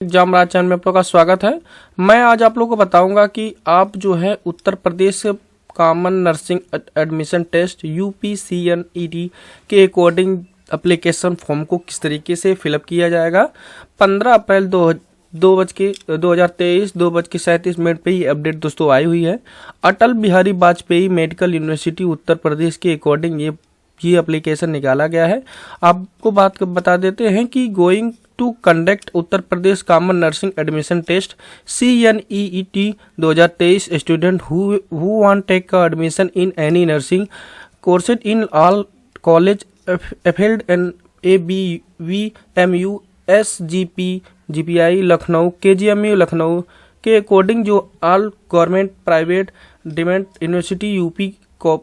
जामराज channel में आप लोग का स्वागत है। मैं आज आप लोगों को बताऊंगा कि आप जो है Uttar Pradesh common nursing admission test UPCNET के अकॉर्डिंग एप्लीकेशन फॉर्म को किस तरीके से फिलअप किया जाएगा। 15 अप्रैल 2023 2:37 पे ये अपडेट दोस्तों आई हुई है। अटल बिहारी वाजपेयी मेडिकल यूनिवर्सिटी उत्तर प्रदेश के अकॉर्डिंग ये एप्लीकेशन निकाला गया है। आपको बात बता देते हैं कि going to conduct Uttar Pradesh common nursing admission test CNET 2023 student who want take admission in any nursing courses in all college affiliated and ABVMU SGP GPI Lucknow KGMU Lucknow के अकॉर्डिंग जो all government private deemed university UP को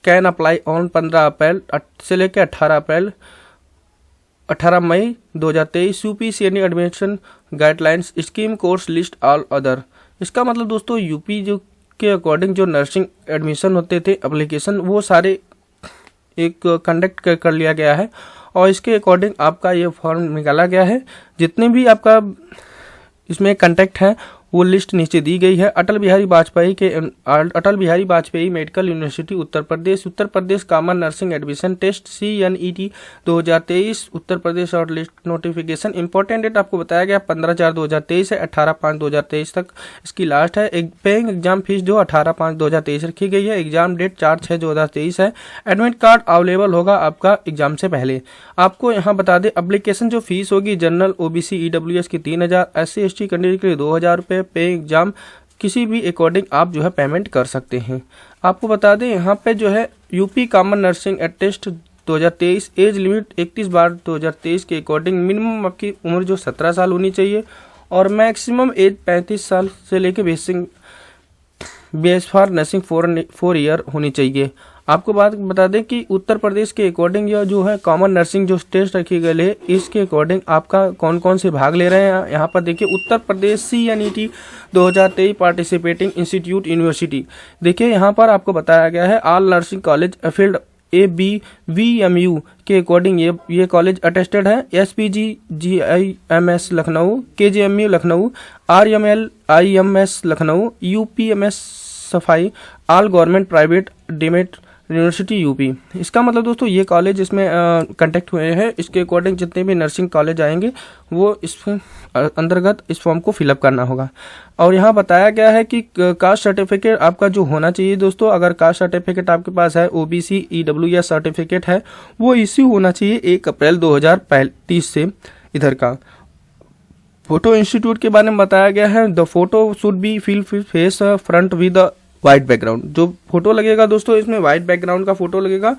can apply on 15 अप्रैल से लेकर 18 मई 2023 UPCNET admission guidelines scheme course list all other. इसका मतलब दोस्तों UP जो के अकॉर्डिंग जो नर्सिंग एडमिशन होते थे एप्लीकेशन वो सारे एक कंडक्ट कर लिया गया है और इसके अकॉर्डिंग आपका ये फॉर्म निकाला गया है। जितने भी आपका इसमें कंटेक्ट है वो लिस्ट नीचे दी गई है। Atal Bihari Vajpayee medical university Uttar Pradesh common nursing admission test CNET 2023 Uttar Pradesh और लिस्ट नोटिफिकेशन इंपॉर्टेंट डेट आपको बताया गया 15/4/2023 है 18/5/2023 तक इसकी लास्ट है। एक पेइंग एग्जाम फीस जो 18/5/2023 रखी गई है। एग्जाम डेट 4/6/2023 है। एडमिट कार्ड अवेलेबल होगा आपका एग्जाम से पहले। आपको यहाँ बता दें एप्लीकेशन जो फीस होगी जनरल OBC EWS की 3000, SC ST कैंडिडेट के लिए 2000 रुपये। पे एग्जाम किसी भी अकॉर्डिंग आप जो है पेमेंट कर सकते हैं। आपको बता दें यहाँ पे जो है UP common nursing test 2023 age limit 31/2023 के अकॉर्डिंग मिनिमम आपकी उम्र जो 17 साल होनी चाहिए और मैक्सिमम एज 35 साल से लेके BS फॉर नर्सिंग 4 ईयर होनी चाहिए। आपको बात बता दें कि उत्तर प्रदेश के अकॉर्डिंग यह जो है कॉमन नर्सिंग जो टेस्ट रखी गई है इसके अकॉर्डिंग आपका कौन कौन से भाग ले रहे हैं यहाँ पर देखिए। Uttar Pradesh CNET 2023 participating institute university देखिए यहाँ पर आपको बताया गया है ऑल नर्सिंग कॉलेज अफिल्ड ABVMU के अकॉर्डिंग ये कॉलेज अटेस्टेड है। SPG GIMS Lucknow, KGMU Lucknow, RMLIMS Lucknow, UPMS सफाई, all government private deemed university UP. इसका मतलब दोस्तों ये कॉलेज इसमें कंटेक्ट हुए हैं। इसके अकॉर्डिंग जितने भी नर्सिंग कॉलेज आएंगे वो इस अंतर्गत इस फॉर्म को फिलअप करना होगा। और यहाँ बताया गया है कि कास्ट सर्टिफिकेट आपका जो होना चाहिए दोस्तों, अगर कास्ट सर्टिफिकेट आपके पास है OBC EWS सर्टिफिकेट है वो इश्यू होना चाहिए 1 अप्रैल 2035 से। इधर का फोटो इंस्टीट्यूट के बारे में बताया गया है the photo should be full face front with white background. जो फोटो लगेगा दोस्तों इसमें वाइट बैकग्राउंड का फोटो लगेगा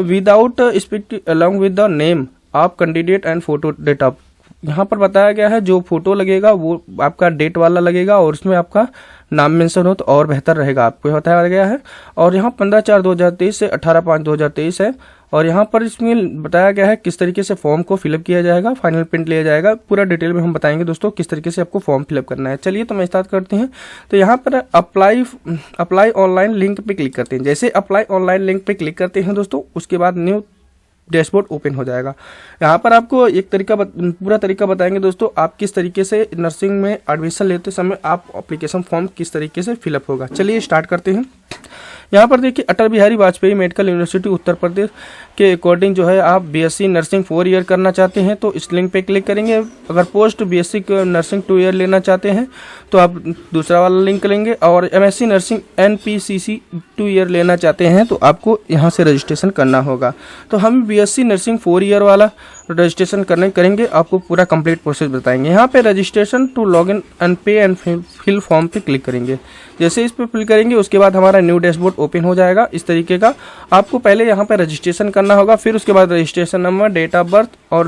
without speak along with the name of candidate and photo date of. यहाँ पर बताया गया है जो फोटो लगेगा वो आपका डेट वाला लगेगा और उसमें आपका नाम मेंशन हो तो और बेहतर रहेगा, आपको बताया गया है। और यहाँ 15/4/2023 से 18/5/2023 है। और यहाँ पर इसमें बताया गया है किस तरीके से फॉर्म को फिलअप किया जाएगा, फाइनल प्रिंट लिया जाएगा। पूरा डिटेल में हम बताएंगे दोस्तों किस तरीके से आपको फॉर्म फिलअप करना है। चलिए तो मैं स्टार्ट करते हैं। तो यहाँ पर अप्लाई ऑनलाइन लिंक पे क्लिक करते हैं। जैसे अप्लाई ऑनलाइन लिंक पे क्लिक करते हैं दोस्तों उसके बाद न्यू डैशबोर्ड ओपन हो जाएगा। यहाँ पर आपको एक पूरा तरीका बताएंगे दोस्तों आप किस तरीके से नर्सिंग में एडमिशन लेते समय आप एप्लीकेशन फॉर्म किस तरीके से फिलअप होगा। चलिए स्टार्ट करते हैं। यहाँ पर देखिए अटल बिहारी वाजपेयी मेडिकल यूनिवर्सिटी उत्तर प्रदेश के अकॉर्डिंग जो है आप BSc नर्सिंग 4 ईयर करना चाहते हैं तो इस लिंक पे क्लिक करेंगे। अगर पोस्ट BSc नर्सिंग 2 ईयर लेना चाहते हैं तो आप दूसरा वाला लिंक लेंगे। और MSc नर्सिंग NPCC 2 ईयर लेना चाहते हैं तो आपको यहाँ से रजिस्ट्रेशन करना होगा। तो हम BSc नर्सिंग 4 ईयर वाला रजिस्ट्रेशन करेंगे, आपको पूरा कंप्लीट प्रोसेस बताएंगे। यहाँ पे registration to log in and pay and fill form पे क्लिक करेंगे। जैसे इस पे क्लिक करेंगे उसके बाद हमारा न्यू डैशबोर्ड ओपन हो जाएगा इस तरीके का। आपको पहले यहाँ पे रजिस्ट्रेशन करना होगा, फिर उसके बाद registration number, date of birth और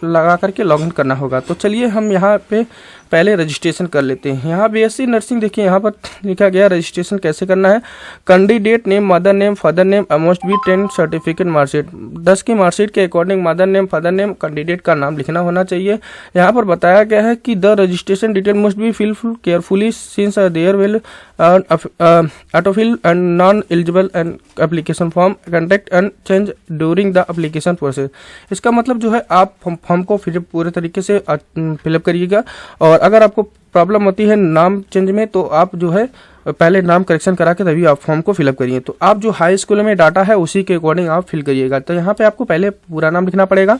लगा करके लॉग इन करना होगा। तो चलिए हम यहाँ पे पहले रजिस्ट्रेशन कर लेते हैं। यहाँ BSc नर्सिंग देखिए यहाँ पर लिखा गया रजिस्ट्रेशन कैसे करना है। Candidate name, mother name, father name, must be 10 certificate marksheet 10 की मार्कशीट के according mother name, father name, candidate का नाम लिखना होना चाहिए। यहाँ पर बताया गया है कि the registration detail must be fill carefully since there will autofill and non eligible and application form contact and change during the application process. इसका मतलब जो है आप फॉर्म को फिर पूरे तरीके से फिलअप करिएगा, और अगर आपको प्रॉब्लम होती है नाम चेंज में तो आप जो है पहले नाम करेक्शन करा के तभी आप फॉर्म को फिलअप करिए। तो आप जो हाई स्कूल में डाटा है उसी के अकॉर्डिंग आप फिल करिएगा। तो यहाँ पे आपको पहले पूरा नाम लिखना पड़ेगा,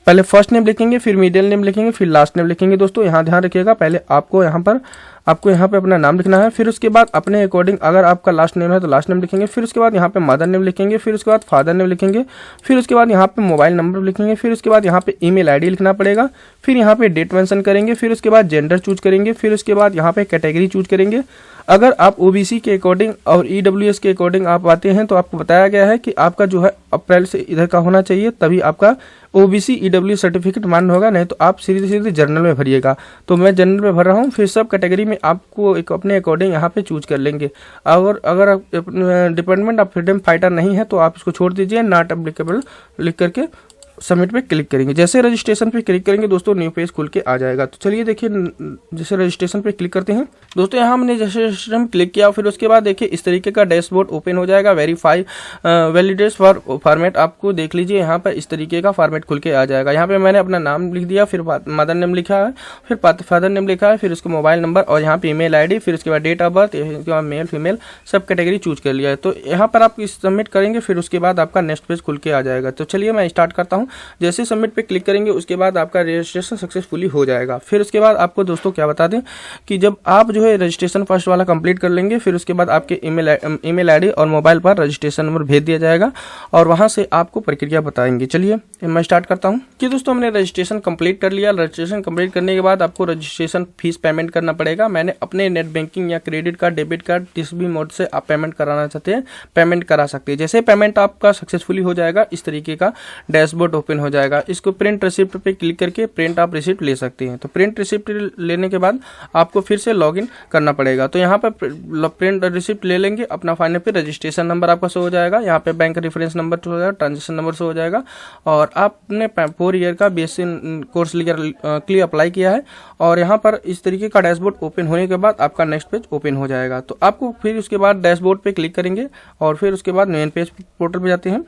पहले फर्स्ट नेम लिखेंगे, फिर मिडिल नेम लिखेंगे, फिर लास्ट नेम लिखेंगे। दोस्तों यहाँ ध्यान रखिएगा, पहले आपको यहाँ पे अपना नाम लिखना है, फिर उसके बाद अपने अकॉर्डिंग अगर आपका लास्ट नेम है तो लास्ट नेम लिखेंगे, फिर उसके बाद यहाँ पे मदर नेम लिखेंगे, फिर उसके बाद फादर नेम लिखेंगे, फिर उसके बाद यहाँ पे मोबाइल नंबर लिखेंगे, फिर उसके बाद यहाँ पे ईमेल आईडी लिखना पड़ेगा, फिर यहाँ पे डेट मेंशन करेंगे, फिर उसके बाद जेंडर चूज करेंगे, फिर उसके बाद यहाँ पे कैटेगरी चूज करेंगे। अगर आप ओबीसी के अकॉर्डिंग और ईडब्ल्यूएस के अकॉर्डिंग आप आते हैं तो आपको बताया गया है कि आपका जो है अप्रैल से इधर का होना चाहिए, तभी आपका ओबीसी ईडब्ल्यू सर्टिफिकेट मान्य होगा, नहीं तो आप सीधे जनरल में भरिएगा। तो मैं जनरल में भर रहा हूँ, फिर सब कैटेगरी में आपको एक अपने अकॉर्डिंग यहाँ पे चूज कर लेंगे। और अगर आप डिपार्टमेंट ऑफ फ्रीडम फाइटर नहीं है तो आप इसको छोड़ दीजिए, नॉट एप्लीकेबल लिख करके सबमिट पे क्लिक करेंगे। जैसे रजिस्ट्रेशन पे क्लिक करेंगे दोस्तों न्यू पेज खुल के आ जाएगा। तो चलिए देखिए, जैसे रजिस्ट्रेशन पे क्लिक करते हैं दोस्तों, यहाँ हमने रजिस्ट्रेशन क्लिक किया, फिर उसके बाद देखिए इस तरीके का डैशबोर्ड ओपन हो जाएगा। वेरीफाई वैलिडेट्स फॉर फॉर्मेट, आपको देख लीजिए यहाँ पर इस तरीके का फॉर्मेट खुल के आ जाएगा। यहाँ पे मैंने अपना नाम लिख दिया, फिर मदर नेम लिखा है, फिर फादर नेम लिखा है, फिर उसको मोबाइल नंबर और यहाँ पे ईमेल आईडी, फिर उसके बाद डेट ऑफ बर्थ, इसके बाद मेल फीमेल सब कैटेगरी चूज कर लिया है। तो यहाँ पर आप सबमिट करेंगे, फिर उसके बाद आपका नेक्स्ट पेज खुल के आ जाएगा। तो चलिए मैं स्टार्ट करता हूँ। जैसे सबमिट पे क्लिक करेंगे उसके बाद आपका रजिस्ट्रेशन सक्सेसफुली हो जाएगा। फिर उसके बाद आपको दोस्तों क्या बता दें कि जब आप जो है रजिस्ट्रेशन फर्स्ट वाला कंप्लीट कर लेंगे, फिर उसके बाद आपके ईमेल आईडी और मोबाइल पर रजिस्ट्रेशन नंबर भेज दिया जाएगा और वहां से आपको प्रक्रिया बताएंगे। चलिए मैं स्टार्ट करता हूं कि दोस्तों हमने रजिस्ट्रेशन कंप्लीट कर लिया। रजिस्ट्रेशन कंप्लीट करने के बाद आपको रजिस्ट्रेशन फीस पेमेंट करना पड़ेगा। मैंने अपने नेट बैंकिंग या क्रेडिट कार्ड, डेबिट कार्ड, जिस भी मोड से आप पेमेंट कराना चाहते हैं पेमेंट करा सकते हैं। जैसे पेमेंट आपका सक्सेसफुली हो जाएगा इस तरीके का डैशबोर्ड ओपन हो जाएगा। इसको प्रिंट रिसिप्ट पे क्लिक करके प्रिंट आप रिसिप्ट ले सकते हैं। तो प्रिंट रिसिप्ट लेने के बाद आपको फिर से लॉगिन करना पड़ेगा। तो यहाँ पर प्रिंट रिसिप्ट ले लेंगे, अपना फाइनल पे रजिस्ट्रेशन नंबर आपका शो हो जाएगा, यहाँ पे बैंक रेफरेंस नंबर शो हो जाएगा, ट्रांजेक्शन नंबर शो हो जाएगा, और आपने 4 ईयर का बीएससी कोर्स क्लियर अप्लाई किया है। और यहाँ पर इस तरीके का डैशबोर्ड ओपन होने के बाद आपका नेक्स्ट पेज ओपन हो जाएगा। तो आपको फिर उसके बाद डैशबोर्ड पे क्लिक करेंगे और फिर उसके बाद मेन पेज पोर्टल पे जाते हैं।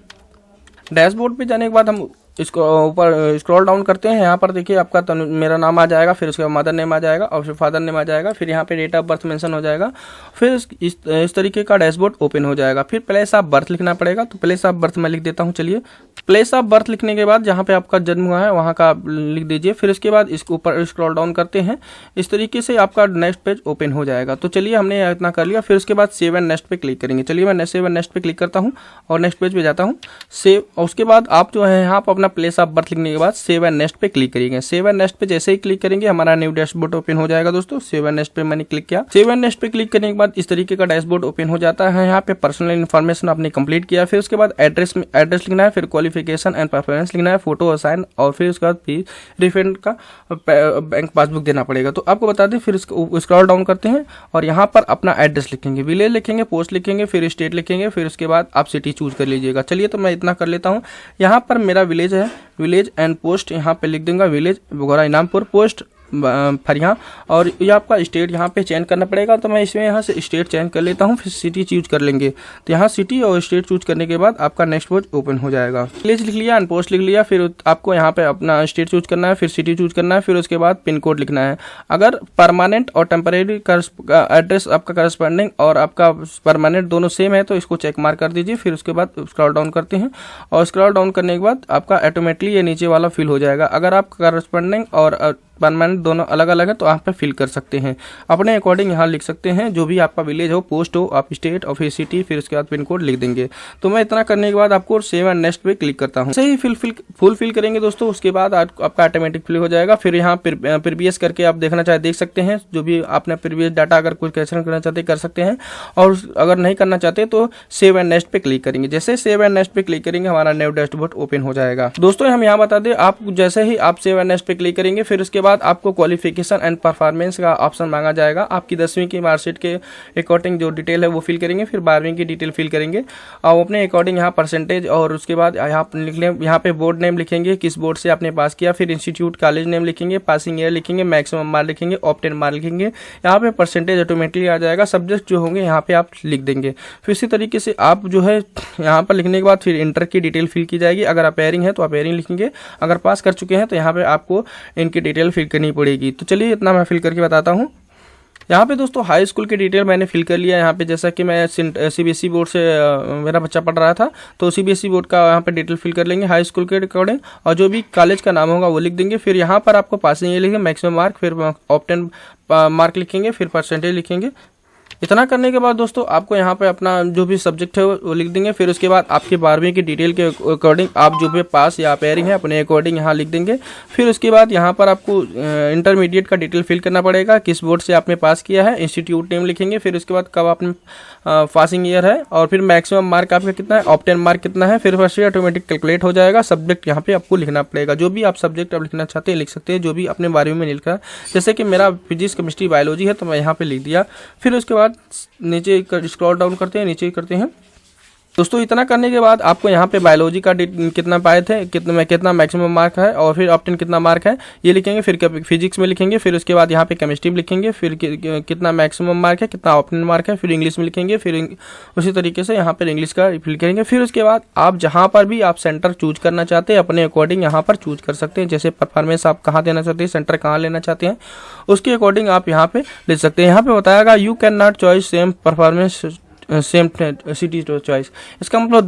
डैशबोर्ड पे जाने के बाद हम इसको ऊपर स्क्रॉल डाउन करते हैं। यहाँ पर देखिए आपका मेरा नाम आ जाएगा, फिर उसके बाद मदर नेम आ जाएगा और फिर फादर नेम आ जाएगा, फिर यहाँ पे डेट ऑफ बर्थ मेंशन हो जाएगा। फिर इस तरीके का डैशबोर्ड ओपन हो जाएगा। फिर प्लेस ऑफ बर्थ लिखना पड़ेगा। तो प्लेस ऑफ बर्थ मैं लिख देता हूँ। चलिए प्लेस ऑफ बर्थ लिखने के बाद जहाँ पे आपका जन्म हुआ है वहाँ का लिख दीजिए। फिर उसके बाद इसको ऊपर स्क्रॉल डाउन करते हैं, इस तरीके से आपका नेक्स्ट पेज ओपन हो जाएगा। तो चलिए हमने इतना कर लिया। फिर उसके बाद सेव एंड नेक्स्ट पे क्लिक करेंगे। चलिए मैं सेव एंड नेक्स्ट पे क्लिक करता हूँ और नेक्स्ट पेज पे जाता हूँ। सेव, और उसके बाद आप जो है यहाँ पर अपना प्लेस ऑफ बर्थ के बाद सेव एंड नेक्स्ट पे क्लिक करेंगे। सेव एंड नेक्स्ट पे जैसे ही क्लिक करेंगे हमारा न्यू डैशबोर्ड ओपन हो जाएगा। दोस्तों सेव एंड नेक्स्ट पे मैंने क्लिक किया। सेव एंड नेक्स्ट पे क्लिक करने के बाद इस तरीके का डैशबोर्ड ओपन हो जाता है। यहाँ पे पर्सनल इन्फॉर्मेशन आपने कंप्लीट किया। फिर उसके बाद एड्रेस लिखना है, फिर क्वालिफिकेशन एंड प्रेफरेंस लिखना है, फोटो असाइन, और फिर उसके बाद फीस रिफंड का बैंक पासबुक देना पड़ेगा। तो आपको बता दें, फिर स्क्रॉल डाउन करते हैं और यहाँ पर अपना एड्रेस लिखेंगे, विलेज लिखेंगे, पोस्ट लिखेंगे, फिर स्टेट लिखेंगे, फिर उसके बाद आप सिटी चूज कर लीजिएगा। चलिए तो मैं इतना कर लेता हूँ। यहाँ पर मेरा विलेज है, विलेज एंड पोस्ट यहाँ पे लिख दूंगा, विलेज बघौरा इनामपुर, पोस्ट फरिया, और ये आपका स्टेट यहाँ पे चेंज करना पड़ेगा। तो मैं इसमें यहाँ से स्टेट चेंज कर लेता हूँ, फिर सिटी चूज कर लेंगे। तो यहाँ सिटी और स्टेट चूज करने के बाद आपका नेक्स्ट पेज ओपन हो जाएगा। विलेज लिख लिया एंड पोस्ट लिख लिया, फिर आपको यहाँ पे अपना स्टेट चूज करना है, फिर सिटी चूज करना है, फिर उसके बाद पिन कोड लिखना है। अगर परमानेंट और टेम्परेरी एड्रेस आपका करस्पॉन्डिंग और आपका परमानेंट दोनों सेम है तो इसको चेक मार्क कर दीजिए। फिर उसके बाद स्क्रॉल डाउन करते हैं और स्क्रॉल डाउन करने के बाद आपका ऑटोमेटिकली ये नीचे वाला फिल हो जाएगा। अगर आप करस्पॉन्डिंग और परमानेंट दोनों अलग अलग है तो आप पे फिल कर सकते हैं, अपने अकॉर्डिंग यहाँ लिख सकते हैं। जो भी आपका विलेज हो, पोस्ट हो, आप स्टेट और फिर सिटी, फिर उसके बाद पिन कोड लिख देंगे। तो मैं इतना करने के बाद आपको सेव एंड नेक्स्ट पे क्लिक करता हूँ। सही फुल फिल करेंगे दोस्तों, उसके बाद आपका ऑटोमेटिक फिल हो जाएगा। फिर यहाँ प्रीवियस करके आप देखना चाहे देख सकते हैं, जो भी आपने प्रीवियस डाटा अगर कुछ करेक्शन करना चाहते कर सकते हैं, और अगर नहीं करना चाहते तो सेव एंड नेक्स्ट पे क्लिक करेंगे। जैसे सेव एंड नेक्स्ट पे क्लिक करेंगे हमारा न्यू डैशबोर्ड ओपन हो जाएगा। दोस्तों हम यहाँ बता दें, आप जैसे ही आप सेव एंड नेक्स्ट पे क्लिक करेंगे फिर उसके बाद आपको क्वालिफिकेशन एंड परफॉर्मेंस का ऑप्शन मांगा जाएगा। आपकी 10वीं की मार्कशीट के अकॉर्डिंग जो डिटेल है वो फिल करेंगे, फिर 12वीं की डिटेल फिल करेंगे और अपने अकॉर्डिंग यहाँ परसेंटेज, और उसके बाद यहाँ पे बोर्ड नेम लिखेंगे, किस बोर्ड से आपने पास किया, फिर इंस्टीट्यूट कॉलेज नेम लिखेंगे, पासिंग ईयर लिखेंगे, मैक्सिमम मार्क लिखेंगे, ऑप्टेन मार्क लिखेंगे। यहाँ पे परसेंटेज ऑटोमेटिकली आ जाएगा। सब्जेक्ट जो होंगे यहाँ पे आप लिख देंगे। फिर इसी तरीके से आप जो है यहाँ पर लिखने के बाद फिर इंटर की डिटेल फिल की जाएगी। अगर आप एयरिंग है तो आप एयरिंग लिखेंगे, अगर पास कर चुके हैं तो यहाँ पे आपको इनकी डिटेल फिल करनी पड़ेगी। तो चलिए इतना मैं फिल करके बताता हूँ। यहाँ पे दोस्तों हाई स्कूल की डिटेल मैंने फिल कर लिया। यहाँ पे जैसा कि मैं CBSE बोर्ड से मेरा बच्चा पढ़ रहा था, तो CBSE बोर्ड का यहाँ पे डिटेल फिल कर लेंगे हाई स्कूल के अकॉर्डिंग, और जो भी कॉलेज का नाम होगा वो लिख देंगे। फिर यहाँ पर आपको पासिंग ईयर लिखेंगे, मैक्सिमम मार्क, फिर ऑप्टेन मार्क लिखेंगे, फिर परसेंटेज लिखेंगे। इतना करने के बाद दोस्तों आपको यहाँ पे अपना जो भी सब्जेक्ट है वो लिख देंगे। फिर उसके बाद आपके 12वीं की डिटेल के अकॉर्डिंग आप जो भी पास या पेयरिंग है अपने अकॉर्डिंग यहाँ लिख देंगे। फिर उसके बाद यहाँ पर आपको इंटरमीडिएट का डिटेल फिल करना पड़ेगा, किस बोर्ड से आपने पास किया है, इंस्टीट्यूट नेम लिखेंगे, फिर उसके बाद कब आपने पासिंग ईयर है, और फिर मैक्सिमम मार्क आपका कितना है, ऑप्टेन मार्क कितना है, फिर वैसे ऑटोमेटिक कैलकुलेट हो जाएगा। सब्जेक्ट यहाँ पे आपको लिखना पड़ेगा, जो भी आप सब्जेक्ट आप लिखना चाहते हैं लिख सकते हैं, जो भी अपने 12वीं में लिखा है। जैसे कि मेरा फिजिक्स केमिस्ट्री बायोलॉजी है तो मैं यहाँ पे लिख दिया। फिर उसके बाद नीचे स्क्रॉल डाउन करते हैं, नीचे करते हैं दोस्तों। इतना करने के बाद आपको यहाँ पे बायोलॉजी का कितना पाए थे, कितना मैक्सिमम मार्क है, और फिर ऑप्टेन कितना मार्क है ये लिखेंगे। फिर फिजिक्स में लिखेंगे, फिर उसके बाद यहाँ पे केमिस्ट्री में लिखेंगे, फिर कितना मैक्सिमम मार्क है, कितना ऑप्टेन मार्क है, फिर इंग्लिश में लिखेंगे। फिर उसी तरीके से यहाँ पर इंग्लिश का फिल करेंगे। फिर उसके बाद आप जहाँ पर भी आप सेंटर चूज करना चाहते हैं अपने अकॉर्डिंग यहाँ पर चूज कर सकते हैं। जैसे परफॉर्मेंस आप कहाँ देना चाहते हैं, सेंटर कहाँ लेना चाहते हैं, उसके अकॉर्डिंग आप यहाँ पे ले सकते हैं। यहाँ पे बताया गया you can not choice same performance same city choice. इसका मतलब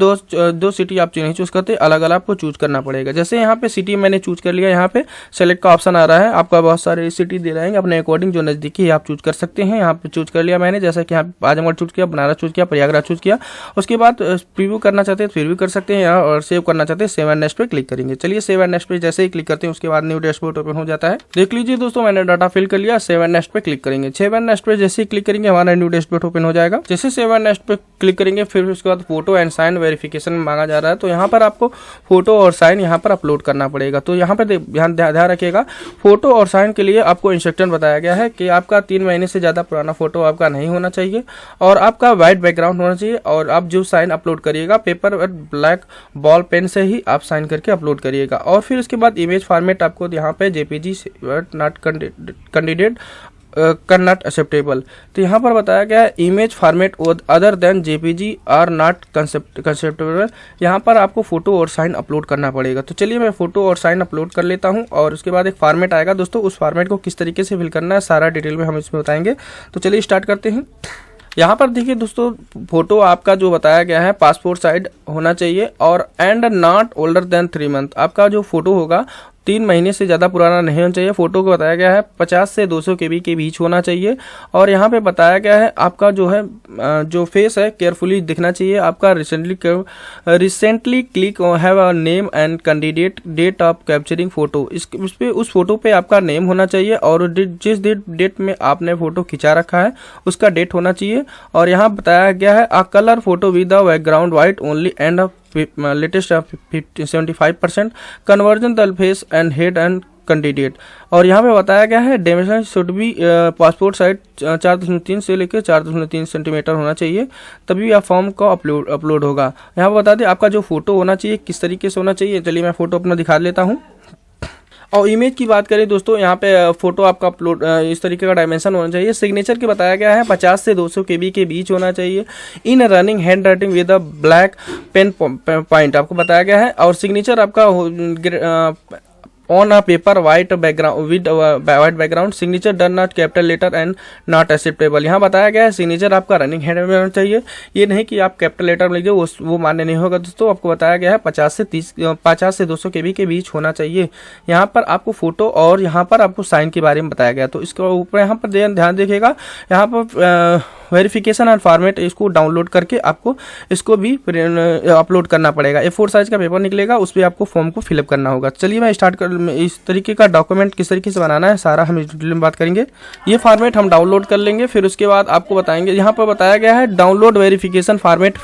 दो सिटी आप नहीं चूज करते, अलग अलग आपको चूज करना पड़ेगा। जैसे यहाँ पे सिटी मैंने चूज कर लिया, यहाँ पे सेलेक्ट का ऑप्शन आ रहा है, आपका बहुत सारे सिटी दे रहेंगे अपने अकॉर्डिंग, जो नजदीकी है आप चूज कर सकते हैं। यहाँ पे चूज कर लिया मैंने, जैसा कि यहाँ पे आजमगढ़ चूज किया, बनारस चूज किया, प्रयागराज चूज किया। उसके बाद प्रीव्यू करना चाहते हैं प्रीव्यू कर सकते हैं यहाँ, और सेव करना चाहते हैं सेव एंड नेक्स्ट पे क्लिक करेंगे। चलिए सेव एंड नेक्स्ट पे जैसे ही क्लिक करते हैं उसके बाद न्यू डैशबोर्ड ओपन हो जाता है। देख लीजिए दोस्तों मैंने डाटा फिल कर लिया। सेव एंड नेक्स्ट पे क्लिक करेंगे। सेव एंड नेक्स्ट पे जैसे ही क्लिक करेंगे हमारा न्यू डैशबोर्ड ओपन हो जाएगा। जैसे सेव एंड नेक्स्ट पे क्लिक करेंगे फिर उसके बाद फोटो एंड साइन वेरिफिकेशन मांगा जा रहा है, तो यहाँ पर आपको फोटो और साइन यहाँ पर अपलोड करना पड़ेगा। तो यहाँ पर ध्यान रखिएगा, फोटो और साइन के लिए आपको इंस्ट्रक्शन बताया गया है कि आपका 3 महीने से ज्यादा पुराना फोटो आपका नहीं होना चाहिए, और आपका व्हाइट बैकग्राउंड होना चाहिए, और आप जो साइन अपलोड करिएगा पेपर और ब्लैक बॉल पेन से ही आप साइन करके अपलोड करिएगा। और फिर उसके बाद इमेज फॉर्मेट आपको यहाँ पे JPG not candidate not acceptable. तो यहाँ पर बताया गया है image format other than JPG are not acceptable. यहाँ पर आपको फोटो और साइन अपलोड करना पड़ेगा। तो चलिए मैं फोटो और साइन अपलोड कर लेता हूँ, और उसके बाद एक फॉर्मेट आएगा दोस्तों, उस फॉर्मेट को किस तरीके से फिल करना है सारा डिटेल में हम इसमें बताएंगे। तो चलिए स्टार्ट करते हैं। यहाँ पर देखिए दोस्तों, फोटो आपका जो बताया गया है पासपोर्ट साइज होना चाहिए, और and not older than 3 month. आपका जो फोटो होगा 3 महीने से ज़्यादा पुराना नहीं होना चाहिए। फोटो को बताया गया है 50 से 200 KB के बीच होना चाहिए। और यहाँ पे बताया गया है आपका जो है जो फेस है केयरफुली दिखना चाहिए। आपका recently click have a name and candidate date of capturing photo. उस फोटो पे आपका नेम होना चाहिए, और जिस डेट में आपने फोटो खिंचा रखा है उसका डेट होना चाहिए। और यहाँ बताया गया है a colour photo with the background white only and latest 75% conversion the face and head and candidate. और यहाँ पे बताया गया है dimension should be passport size 4.3 से लेकर 4.3 सेंटीमीटर होना चाहिए, तभी आप फॉर्म का अपलोड होगा। यहाँ पे बता दें आपका जो फोटो होना चाहिए किस तरीके से होना चाहिए। चलिए मैं फोटो अपना दिखा लेता हूँ। और इमेज की बात करें दोस्तों, यहाँ पे फोटो आपका अपलोड इस तरीके का डायमेंशन होना चाहिए। सिग्नेचर के बताया गया है 50 से 200 KB के बीच होना चाहिए। In running hand writing with a black pen point आपको बताया गया है। और सिग्नेचर आपका on a paper white background with white background. Signature done not capital letter and not acceptable. यहाँ बताया गया है सिग्नेचर आपका रनिंग हैंड में होना चाहिए। ये नहीं कि आप कैपिटल लेटर में लिखिए, वो मान्य नहीं होगा दोस्तों। आपको बताया गया है 50 से 200 KB के बीच होना चाहिए। यहाँ पर आपको फोटो और यहाँ पर आपको साइन के बारे में बताया गया। तो इसके ऊपर यहाँ पर ध्यान देखिएगा, यहाँ पर वेरिफिकेशन एंड फॉर्मेट इसको डाउनलोड करके आपको इसको भी अपलोड करना पड़ेगा। A4 साइज का पेपर निकलेगा, उस पर आपको फॉर्म को फिलअप करना होगा। चलिए मैं स्टार्ट कर इस तरीके का डॉक्यूमेंट किस तरीके से बनाना है सारा हम इस डिटेल में बात करेंगे। ये फॉर्मेट हम डाउनलोड कर लेंगे, फिर उसके बाद आपको बताएंगे। यहाँ पर बताया गया है download verification format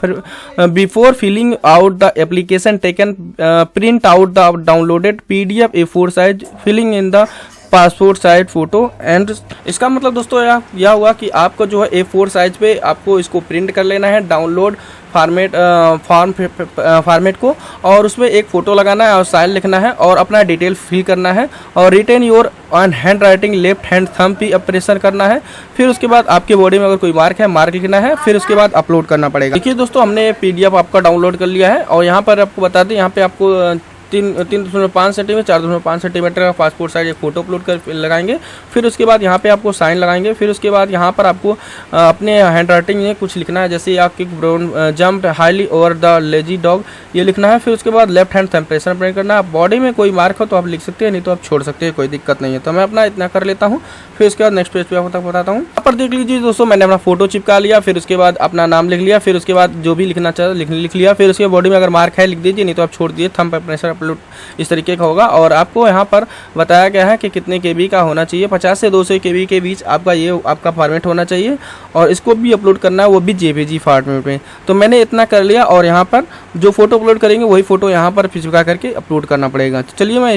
before filling out the application taken print out the downloaded PDF A4 size filling in the passport size photo and इसका मतलब दोस्तों यह हुआ कि आपको जो है A4 साइज पे आपको इसको प्रिंट कर लेना है, डाउनलोड फॉर्मेट को, और उसमें एक फ़ोटो लगाना है और साइन लिखना है और अपना डिटेल फिल करना है और written your own hand writing left hand thumb भी प्रेशर करना है। फिर उसके बाद आपके बॉडी में अगर कोई मार्क है, मार्क लिखना है, फिर उसके बाद अपलोड करना पड़ेगा। देखिए दोस्तों, हमने PDF आपका डाउनलोड कर लिया है और यहाँ पर आपको बता दें, यहाँ पे आपको 3.5 सेंटीमीटर 4.5 सेंटीमीटर का पासपोर्ट साइज एक फ़ोटो अपलोड कर लगाएंगे। फिर उसके बाद यहाँ पे आपको साइन लगाएंगे। फिर उसके बाद यहाँ पर आपको अपने हैंड राइटिंग में कुछ लिखना है, जैसे आप kick brown jump highly over the lazy dog, ये लिखना है। फिर उसके बाद लेफ्ट हैंड टेम्परेचर प्रिंट करना है। बॉडी में कोई मार्क हो तो आप लिख सकते हैं, नहीं तो आप छोड़ सकते हैं, कोई दिक्कत नहीं है। तो मैं अपना इतना कर लेता हूँ। फिर उसके बाद नेक्स्ट पेज पे आपको बताता हूँ। यहाँ पर देख लीजिए दोस्तों, मैंने अपना फोटो चिपका लिया, फिर उसके बाद अपना नाम लिख लिया, फिर उसके बाद जो भी लिखना चाहे लिख लिया। फिर उसके बॉडी में अगर मार्क है लिख दीजिए, नहीं तो आप छोड़ दीजिए। थंब प्रेशर अपलोड इस तरीके का होगा। और आपको यहाँ पर बताया गया है कि कितने KB का होना चाहिए, 50 से 200 KB के बीच आपका फॉर्मेट होना चाहिए और इसको भी अपलोड करना है, वो भी JPG फॉर्मेट में। तो मैंने इतना कर लिया और यहाँ पर जो फोटो अपलोड करेंगे वही फोटो यहाँ पर चिपका करके अपलोड करना पड़ेगा। तो चलिए मैं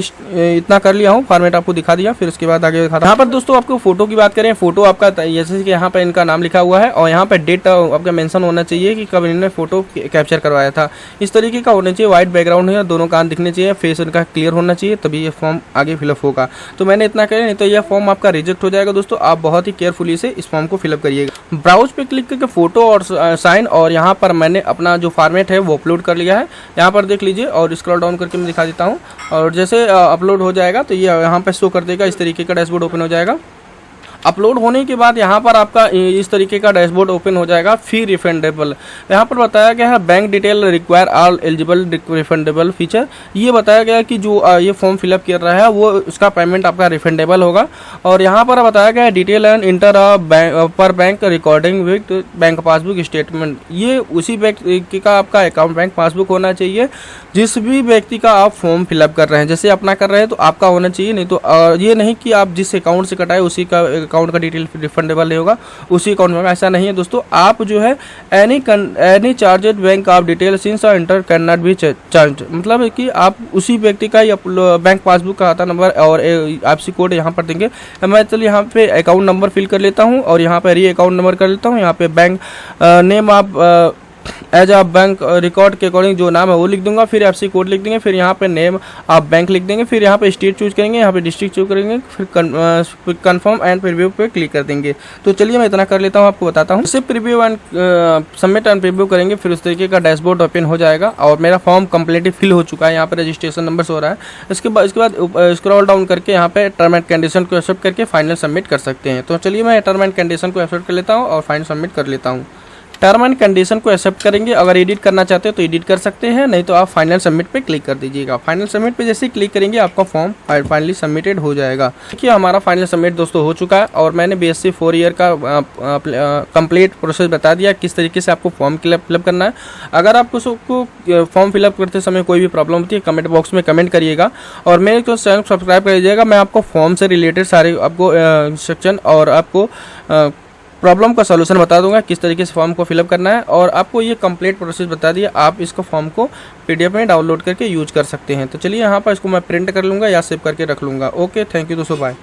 इतना कर लिया हूँ, फॉर्मेट आपको दिखा दिया। फिर उसके बाद आगे दिखाता हूँ। यहाँ पर दोस्तों आपको फोटो की बात करें, फोटो आपका जैसे कि यहाँ पर इनका नाम लिखा हुआ है और यहाँ पर डेट आपका मेंशन होना चाहिए कि कब इन्होंने फोटो कैप्चर करवाया था। इस तरीके का होना चाहिए, व्हाइट बैकग्राउंड है, दोनों कान दिखने चाहिए, फेस उनका क्लियर होना चाहिए, तभी ये फॉर्म आगे फिलअप होगा। तो मैंने इतना करें, नहीं तो यह फॉर्म आपका रिजेक्ट हो जाएगा। दोस्तों आप बहुत ही केयरफुली से इस फॉर्म को फिलअप करिएगा। ब्राउज पे क्लिक करके फोटो और साइन, और यहाँ पर मैंने अपना जो फॉर्मेट है वो अपलोड कर लिया है। यहाँ पर देख लीजिए और स्क्रॉल डाउन करके मैं दिखा देता हूँ। और जैसे अपलोड हो जाएगा तो ये यहाँ पर शो कर देगा, इस तरीके का डैशबोर्ड ओपन हो जाएगा। अपलोड होने के बाद यहाँ पर आपका इस तरीके का डैशबोर्ड ओपन हो जाएगा। फी रिफंडेबल यहाँ पर बताया गया है, bank detail require all eligible refundable feature. ये बताया गया कि जो ये फॉर्म फिलअप कर रहा है वो उसका पेमेंट आपका रिफंडेबल होगा। और यहाँ पर बताया गया है डिटेल एंड इंटर पर bank recording with bank passbook statement. ये उसी व्यक्ति का आपका अकाउंट बैंक पासबुक होना चाहिए जिस भी व्यक्ति का आप फॉर्म फिलअप कर रहे हैं। जैसे अपना कर रहे हैं तो आपका होना चाहिए, नहीं तो ये नहीं कि आप जिस अकाउंट से कटाए उसी का अकाउंट का डिटेल रिफंडेबल नहीं होगा, उसी अकाउंट में। ऐसा नहीं है दोस्तों, आप जो है any charged bank of detail since और inter can not be charge, मतलब है कि आप उसी व्यक्ति का बैंक पासबुक का खाता नंबर और IFSC कोड यहाँ पर देंगे। मैं चलिए यहाँ पे अकाउंट नंबर फिल कर लेता हूँ और यहाँ पे री अकाउंट नंबर कर लेता हूँ। यहाँ पे बैंक नेम ऑफ एज आप बैंक रिकॉर्ड के अकॉर्डिंग जो नाम है वो लिख दूंगा, फिर IFSC कोड लिख देंगे, फिर यहाँ पे नेम आप बैंक लिख देंगे, फिर यहाँ पे स्टेट चूज करेंगे, यहाँ पे डिस्ट्रिक्ट चूज करेंगे, फिर कंफर्म एंड प्रीव्यू पे क्लिक कर देंगे। तो चलिए मैं इतना कर लेता हूँ, आपको बताता हूँ। इसे preview and submit and preview करेंगे, फिर उस तरीके का डैशबोर्ड ओपन हो जाएगा और मेरा फॉर्म कंप्लीटली फिल हो चुका है। यहाँ पे रजिस्ट्रेशन नंबर हो रहा है। इसके बाद स्क्रॉल डाउन करके यहाँ पे टर्म एंड कंडीशन को एक्सेप्ट करके फाइनल सबमिट कर सकते हैं। तो चलिए मैं टर्म एंड कंडीशन को एक्सेप्ट कर लेता हूँ और फाइनल सबमिट कर लेता हूँ। टर्म एंड कंडीशन को एक्सेप्ट करेंगे, अगर एडिट करना चाहते हो तो एडिट कर सकते हैं, नहीं तो आप फाइनल सबमिट पे क्लिक कर दीजिएगा। फाइनल सबमिट पे जैसे ही क्लिक करेंगे आपका फॉर्म फाइनली सबमिटेड हो जाएगा। देखिए हमारा फाइनल सबमिट दोस्तों हो चुका है और मैंने BSc 4 ईयर का कंप्लीट प्रोसेस बता दिया किस तरीके से आपको फॉर्म फिलअप करना है। अगर आपको फॉर्म फिलअप करते समय कोई भी प्रॉब्लम होती है कमेंट बॉक्स में कमेंट करिएगा और मेरे को चैनल सब्सक्राइब कर लीजिएगा। मैं आपको फॉर्म से रिलेटेड सारे आपको इंस्ट्रक्शन और आपको प्रॉब्लम का सॉल्यूशन बता दूंगा किस तरीके से फॉर्म को फिलअप करना है, और आपको ये कंप्लीट प्रोसेस बता दिया। आप इसको फॉर्म को PDF में डाउनलोड करके यूज कर सकते हैं। तो चलिए यहाँ पर इसको मैं प्रिंट कर लूँगा या सेव करके रख लूँगा। ओके, थैंक यू दोस्तों, बाय।